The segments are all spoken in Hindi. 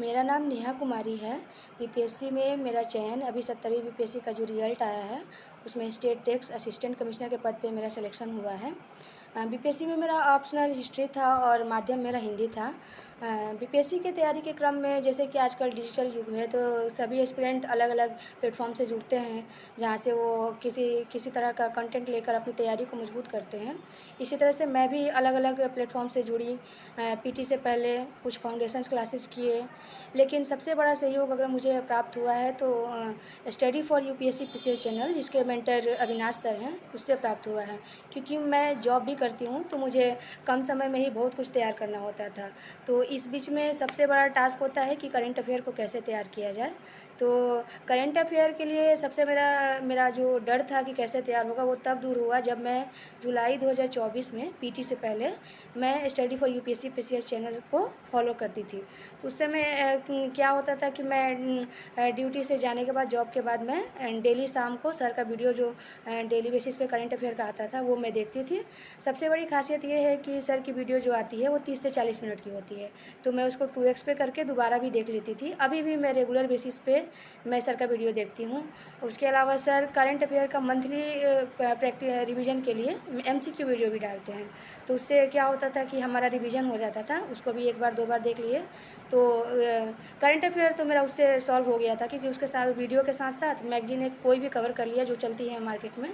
मेरा नाम नेहा कुमारी है। बीपीएससी में मेरा चयन अभी 17वीं बीपीएससी का जो रिज़ल्ट आया है, उसमें स्टेट टैक्स असिस्टेंट कमिश्नर के पद पे मेरा सिलेक्शन हुआ है। बीपीएससी में मेरा ऑप्शनल हिस्ट्री था और माध्यम मेरा हिंदी था। बीपीएससी की तैयारी के क्रम में जैसे कि आजकल डिजिटल युग है, तो सभी एस्पिरेंट अलग-अलग प्लेटफ़ॉर्म से जुड़ते हैं, जहाँ से वो किसी किसी तरह का कंटेंट लेकर अपनी तैयारी को मजबूत करते हैं। इसी तरह से मैं भी अलग-अलग प्लेटफ़ॉर्म से जुड़ी। पीटी से पहले कुछ फाउंडेशंस क्लासेस किए, लेकिन सबसे बड़ा सहयोग अगर मुझे प्राप्त हुआ है तो study for UPSC PCS channel, जिसके मेंटर अविनाश सर हैं, उससे प्राप्त हुआ है। क्योंकि मैं जॉब भी करती हूँ, तो मुझे कम समय में ही बहुत कुछ तैयार करना होता था। तो इस बीच में सबसे बड़ा टास्क होता है कि करंट अफ़ेयर को कैसे तैयार किया जाए। तो करंट अफ़ेयर के लिए सबसे मेरा मेरा जो डर था कि कैसे तैयार होगा, वो तब दूर हुआ जब मैं जुलाई 2024 में पीटी से पहले मैं study for UPSC PCS channel को फॉलो करती थी। तो उस समय क्या होता था कि मैं ड्यूटी से जाने के बाद, जॉब के बाद, मैं डेली शाम को सर का वीडियो जो डेली बेसिस पे करंट अफ़ेयर का आता था, वो मैं देखती थी। सबसे बड़ी ख़ासियत ये है कि सर की वीडियो जो आती है वो 30 से 40 मिनट की होती है, तो मैं उसको 2x पे करके दोबारा भी देख लेती थी। अभी भी मैं रेगुलर बेसिस पे मैं सर का वीडियो देखती हूँ। उसके अलावा सर करंट अफ़ेयर का मंथली रिवीजन के लिए एमसीक्यू वीडियो भी डालते हैं, तो उससे क्या होता था कि हमारा रिवीजन हो जाता था। उसको भी एक बार दो बार देख लिए तो करंट अफ़ेयर तो मेरा उससे सॉल्व हो गया था, क्योंकि उसके साथ वीडियो के साथ साथ मैगज़ीन एक कोई भी कवर कर लिया जो चलती है मार्केट में।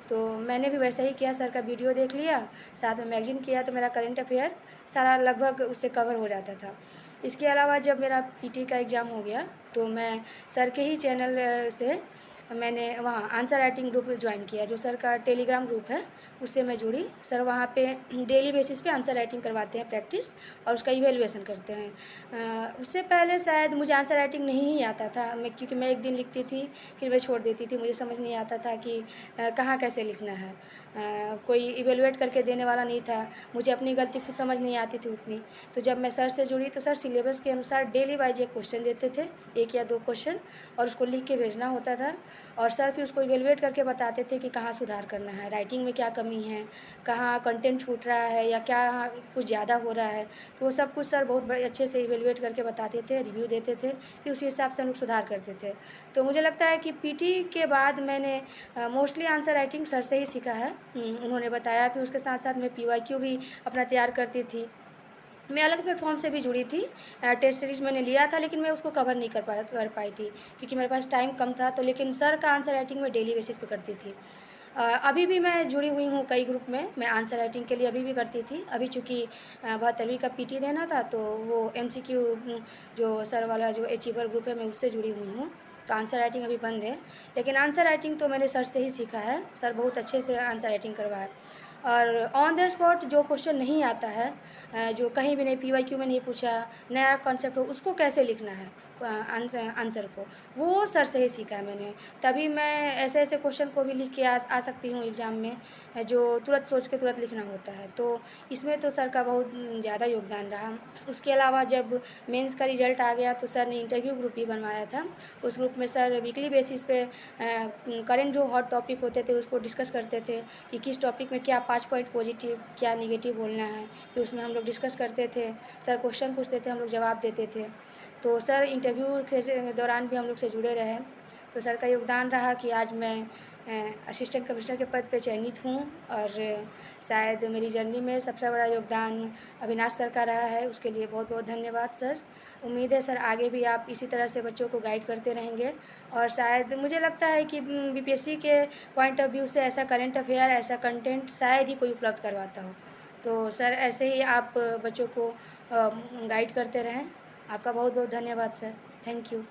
तो मैंने भी वैसा ही किया, सर का वीडियो देख लिया, साथ में मैगज़ीन किया, तो मेरा करंट अफ़ेयर सारा लगभग उससे कवर हो जाता था। इसके अलावा जब मेरा पीटी का एग्ज़ाम हो गया, तो मैं सर के ही चैनल से मैंने वहाँ आंसर राइटिंग ग्रुप ज्वाइन किया, जो सर का टेलीग्राम ग्रुप है, उससे मैं जुड़ी। सर वहाँ पे डेली बेसिस पे आंसर राइटिंग करवाते हैं प्रैक्टिस, और उसका इवैल्यूएशन करते हैं। उससे पहले शायद मुझे आंसर राइटिंग नहीं ही आता था, क्योंकि मैं एक दिन लिखती थी, फिर मैं छोड़ देती थी। मुझे समझ नहीं आता था कि कहाँ कैसे लिखना है। कोई इवैल्यूएट करके देने वाला नहीं था, मुझे अपनी गलती खुद समझ नहीं आती थी उतनी। तो जब मैं सर से जुड़ी, तो सर सिलेबस के अनुसार डेली वाइज एक क्वेश्चन देते थे, 1 या 2 क्वेश्चन, और उसको लिख के भेजना होता था। और सर फिर उसको इवैल्यूएट करके बताते थे कि कहाँ सुधार करना है, राइटिंग में क्या कमी है, कहाँ कंटेंट छूट रहा है, या क्या कुछ ज़्यादा हो रहा है। तो वो सब कुछ सर बहुत बड़े अच्छे से इवैल्यूएट करके बताते थे, रिव्यू देते थे, फिर उसी हिसाब से हम लोग सुधार करते थे। तो मुझे लगता है कि पीटी के बाद मैंने मोस्टली आंसर राइटिंग सर से ही सीखा है। उन्होंने बताया, फिर उसके साथ-साथ मैं पीवाईक्यू भी अपना तैयार करती थी। मैं अलग प्लेटफ़ॉर्म से भी जुड़ी थी। टेस्ट सीरीज़ मैंने लिया था, लेकिन मैं उसको कवर नहीं कर पाई थी, क्योंकि मेरे पास टाइम कम था। तो लेकिन सर का आंसर राइटिंग मैं डेली बेसिस पे करती थी। अभी भी मैं जुड़ी हुई हूँ कई ग्रुप में, मैं आंसर राइटिंग के लिए अभी भी करती थी। अभी चूँकि 72वीं का पीटी देना था, तो वो एमसीक्यू जो सर वाला जो अचीवर ग्रुप है, मैं उससे जुड़ी हुई हूँ। तो आंसर राइटिंग अभी बंद है, लेकिन आंसर राइटिंग तो मैंने सर से ही सीखा है। सर बहुत अच्छे से आंसर राइटिंग करवाए। और ऑन द स्पॉट जो क्वेश्चन नहीं आता है, जो कहीं भी नहीं, पीवाईक्यू में नहीं पूछा, नया कॉन्सेप्ट हो, उसको कैसे लिखना है, आंसर को, वो सर से ही सीखा है मैंने। तभी मैं ऐसे-ऐसे क्वेश्चन को भी लिख के आ सकती हूँ एग्ज़ाम में, जो तुरंत सोच के तुरंत लिखना होता है। तो इसमें तो सर का बहुत ज़्यादा योगदान रहा। उसके अलावा जब मेंस का रिज़ल्ट आ गया, तो सर ने इंटरव्यू ग्रुप भी बनवाया था। उस ग्रुप में सर वीकली बेसिस पे करंट जो हॉट टॉपिक होते थे, उसको डिस्कस करते थे कि किस टॉपिक में क्या 5 पॉइंट पॉजिटिव, क्या नेगेटिव बोलना है। फिर उसमें हम लोग डिस्कस करते थे, सर क्वेश्चन पूछते थे, हम लोग जवाब देते थे। तो सर इंटरव्यू के दौरान भी हम लोग से जुड़े रहे। तो सर का योगदान रहा कि आज मैं असिस्टेंट कमिश्नर के पद पे चयनित हूँ, और शायद मेरी जर्नी में सबसे बड़ा योगदान अविनाश सर का रहा है। उसके लिए बहुत-बहुत धन्यवाद सर। उम्मीद है सर आगे भी आप इसी तरह से बच्चों को गाइड करते रहेंगे, और शायद मुझे लगता है कि बीपीएससी के पॉइंट ऑफ व्यू से ऐसा करंट अफ़ेयर, ऐसा कंटेंट शायद ही कोई उपलब्ध करवाता हो। तो सर ऐसे ही आप बच्चों को गाइड करते रहें। आपका बहुत-बहुत धन्यवाद सर। Thank you.